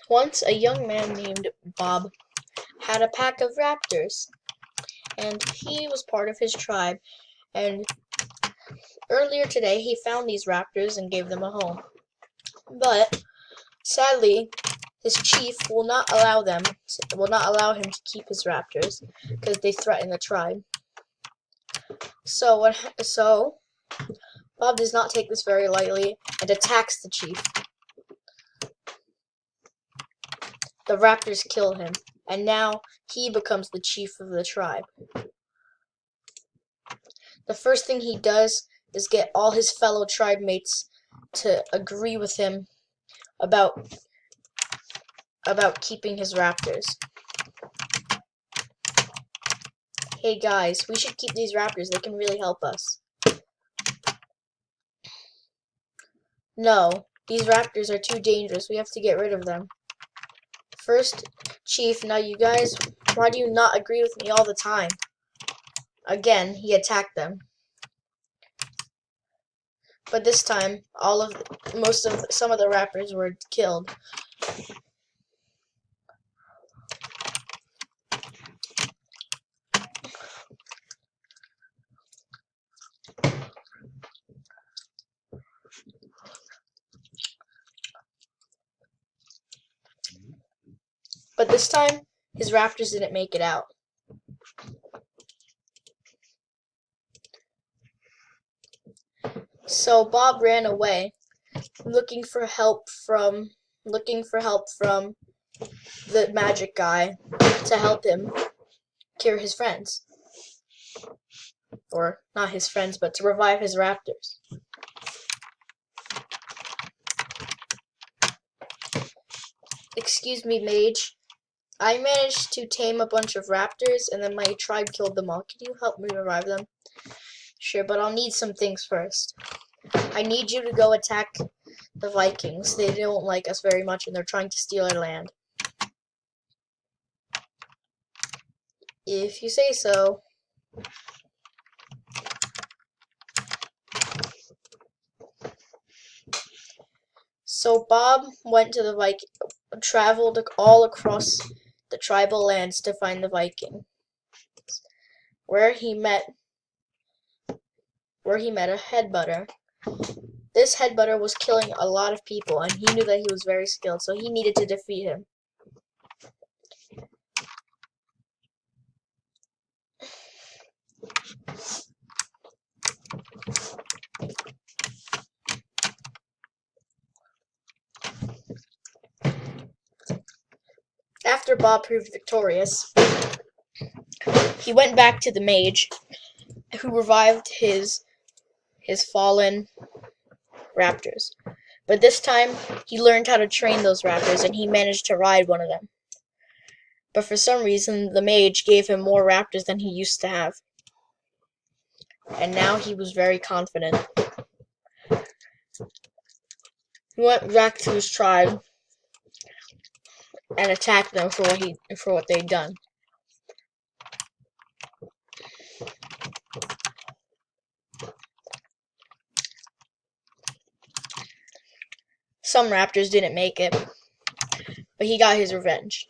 Once a young man named Bob had a pack of raptors, and he was part of his tribe. And earlier today, he found these raptors and gave them a home. But sadly, his chief will not allow him to keep his raptors because they threaten the tribe. So Bob does not take this very lightly and attacks the chief. The raptors kill him, and now he becomes the chief of the tribe. The first thing he does is get all his fellow tribe mates to agree with him about keeping his raptors. Hey guys, we should keep these raptors. They can really help us. No, these raptors are too dangerous. We have to get rid of them. First, Chief, now you guys, why do you not agree with me all the time? Again, he attacked them. But this time, some of the raptors were killed. But this time, his raptors didn't make it out. So Bob ran away, looking for help from the magic guy to help him cure his friends. Or not his friends, but to revive his raptors. Excuse me, mage. I managed to tame a bunch of raptors, and then my tribe killed them all. Can you help me revive them? Sure, but I'll need some things first. I need you to go attack the Vikings. They don't like us very much, and they're trying to steal our land. If you say so. So Bob went to traveled all across the tribal lands to find the Viking, where he met a headbutter. This headbutter was killing a lot of people, and he knew that he was very skilled, so he needed to defeat him. After Bob proved victorious, he went back to the mage, who revived his fallen raptors. But this time, he learned how to train those raptors, and he managed to ride one of them. But for some reason, the mage gave him more raptors than he used to have. And now he was very confident. He went back to his tribe and attacked them for what they'd done. Some raptors didn't make it, but he got his revenge.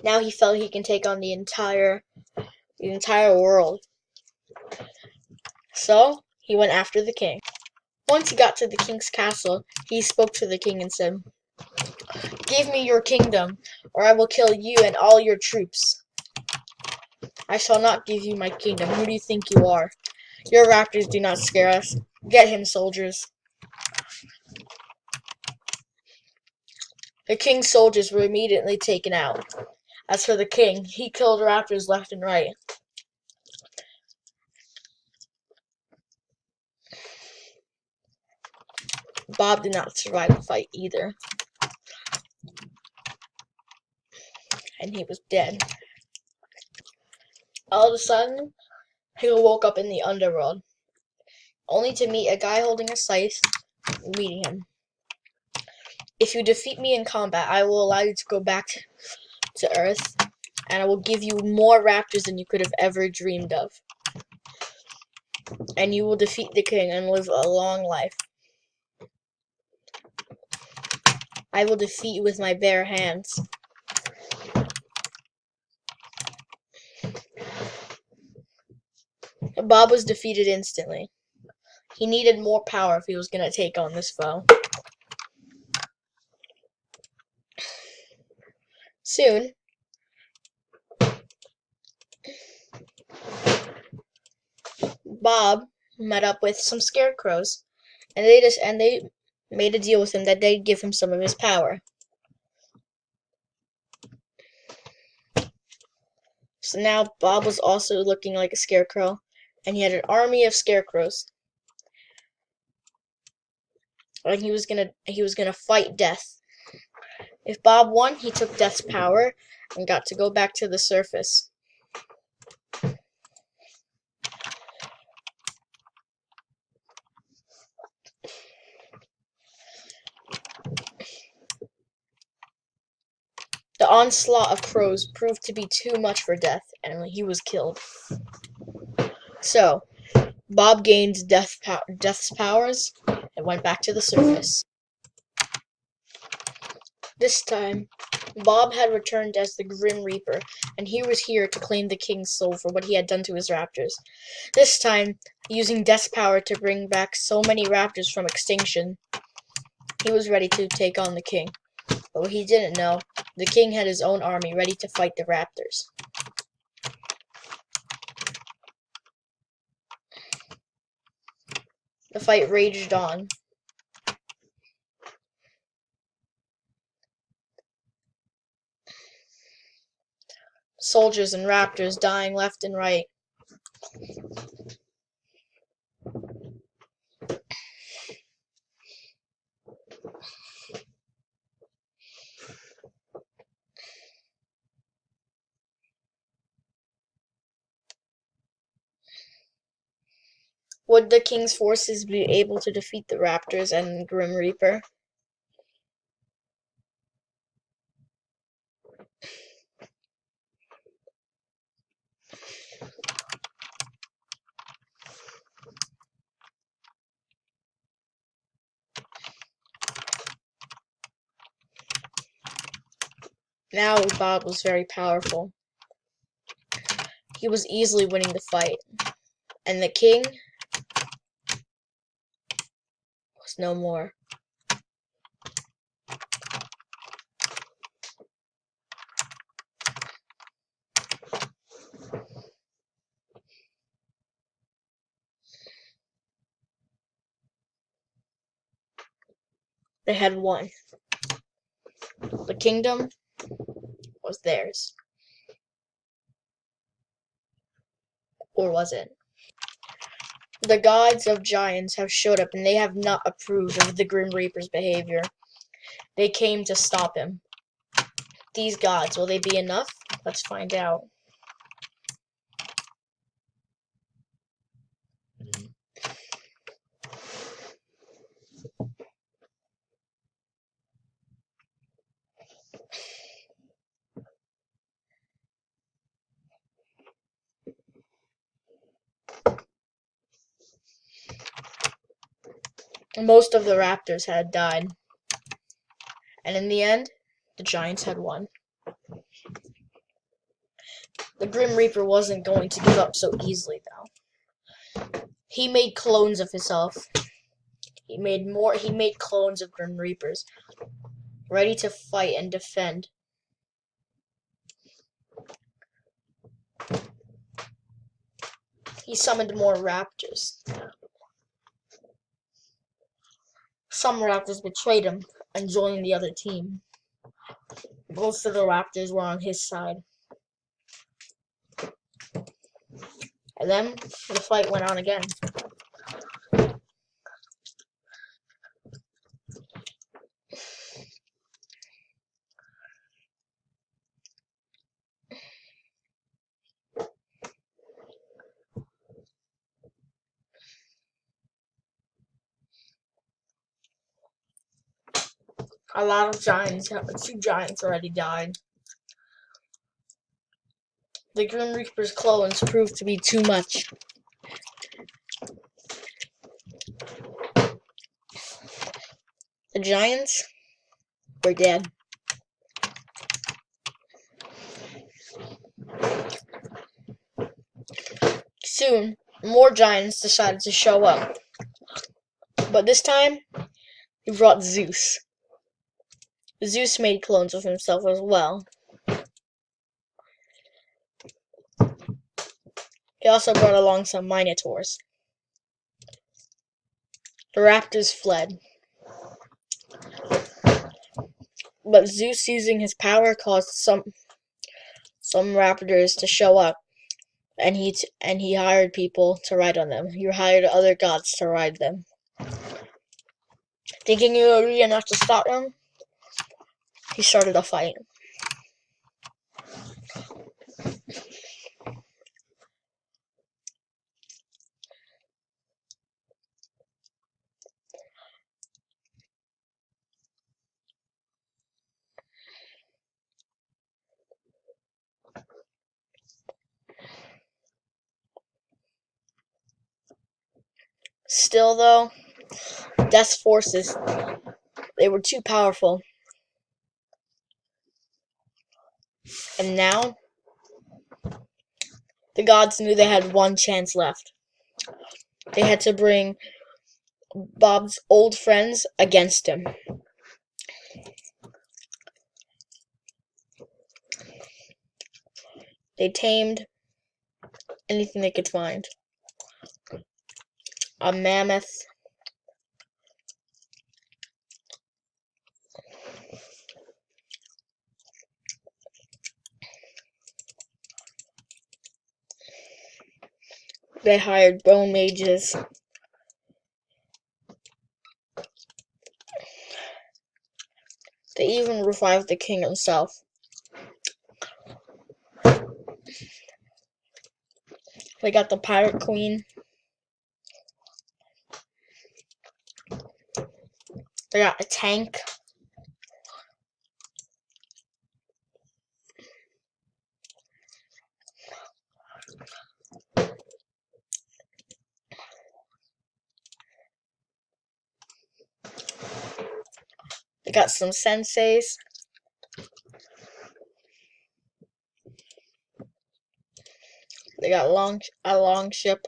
Now he felt he can take on the entire world. So, he went after the king. Once he got to the king's castle, he spoke to the king and said, "Give me your kingdom, or I will kill you and all your troops." "I shall not give you my kingdom. Who do you think you are? Your raptors do not scare us. Get him, soldiers." The king's soldiers were immediately taken out. As for the king, he killed raptors left and right. Bob did not survive the fight either, and he was dead. All of a sudden, he woke up in the underworld, only to meet a guy holding a scythe, meeting him. "If you defeat me in combat, I will allow you to go back to Earth, and I will give you more raptors than you could have ever dreamed of. And you will defeat the king and live a long life." I will defeat you with my bare hands. Bob was defeated instantly. He needed more power if he was going to take on this foe. Soon, Bob met up with some scarecrows, and they made a deal with him that they'd give him some of his power. So now Bob was also looking like a scarecrow, and he had an army of scarecrows. And he was gonna fight Death. If Bob won, he took Death's power and got to go back to the surface. The onslaught of crows proved to be too much for Death, and he was killed. So, Bob gained Death's powers and went back to the surface. This time, Bob had returned as the Grim Reaper, and he was here to claim the king's soul for what he had done to his raptors. This time, using Death's power to bring back so many raptors from extinction, he was ready to take on the king. But what he didn't know, the king had his own army ready to fight the raptors. The fight raged on. Soldiers and raptors dying left and right. Would the king's forces be able to defeat the raptors and Grim Reaper? Now Bob was very powerful. He was easily winning the fight, and the king was no more. They had won. The kingdom was theirs. Or was it? The gods of giants have showed up, and they have not approved of the Grim Reaper's behavior. They came to stop him. These gods, will they be enough? Let's find out. Most of the raptors had died. And in the end, the giants had won. The Grim Reaper wasn't going to give up so easily, though. He made clones of himself. He made clones of Grim Reapers, ready to fight and defend. He summoned more raptors. Some raptors betrayed him and joined the other team. Most of the raptors were on his side. And then the fight went on again. A lot of giants, 2 giants already died. The Grim Reaper's clones proved to be too much. The giants were dead. Soon, more giants decided to show up. But this time, he brought Zeus. Zeus made clones of himself as well. He also brought along some minotaurs. The raptors fled. But Zeus, using his power, caused some raptors to show up, and he hired people to ride on them. He hired other gods to ride them. Thinking it would be enough to stop them, he started a fight. Still, though, Death's forces, they were too powerful. And now, the gods knew they had one chance left. They had to bring Bob's old friends against him. They tamed anything they could find. A mammoth, they hired bone mages. They even revived the king himself. They got the pirate queen. They got a tank. They got some senseis. They got a long ship.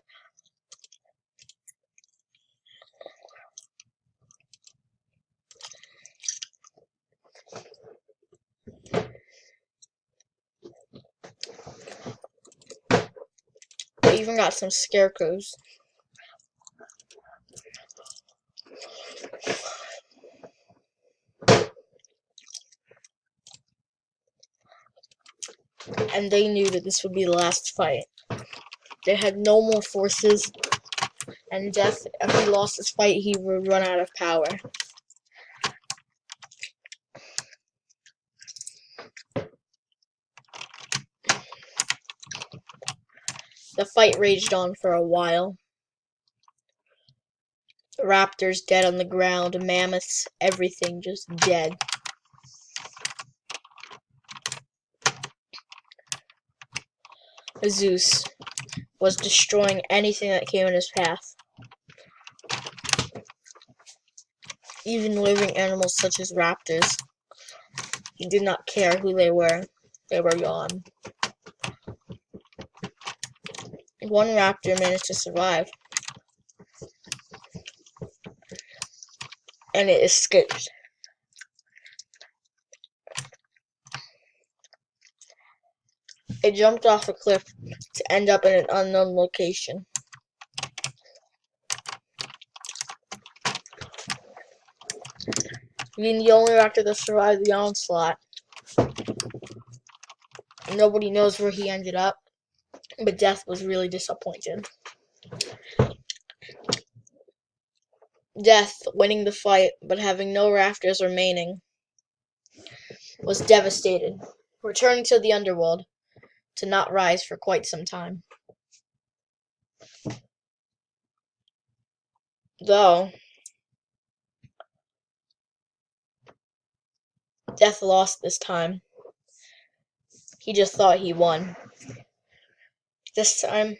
They even got some scarecrows. And they knew that this would be the last fight. They had no more forces, and Death, if he lost this fight, he would run out of power. The fight raged on for a while. Raptors dead on the ground, mammoths, everything just dead. Zeus was destroying anything that came in his path. Even living animals such as raptors. He did not care who they were. They were gone. One raptor managed to survive. And it escaped. It jumped off a cliff to end up in an unknown location. Being the only raptor that survived the onslaught. Nobody knows where he ended up, but Death was really disappointed. Death, winning the fight, but having no raptors remaining, was devastated, returning to the underworld to not rise for quite some time. Though, Death lost this time. He just thought he won. This time,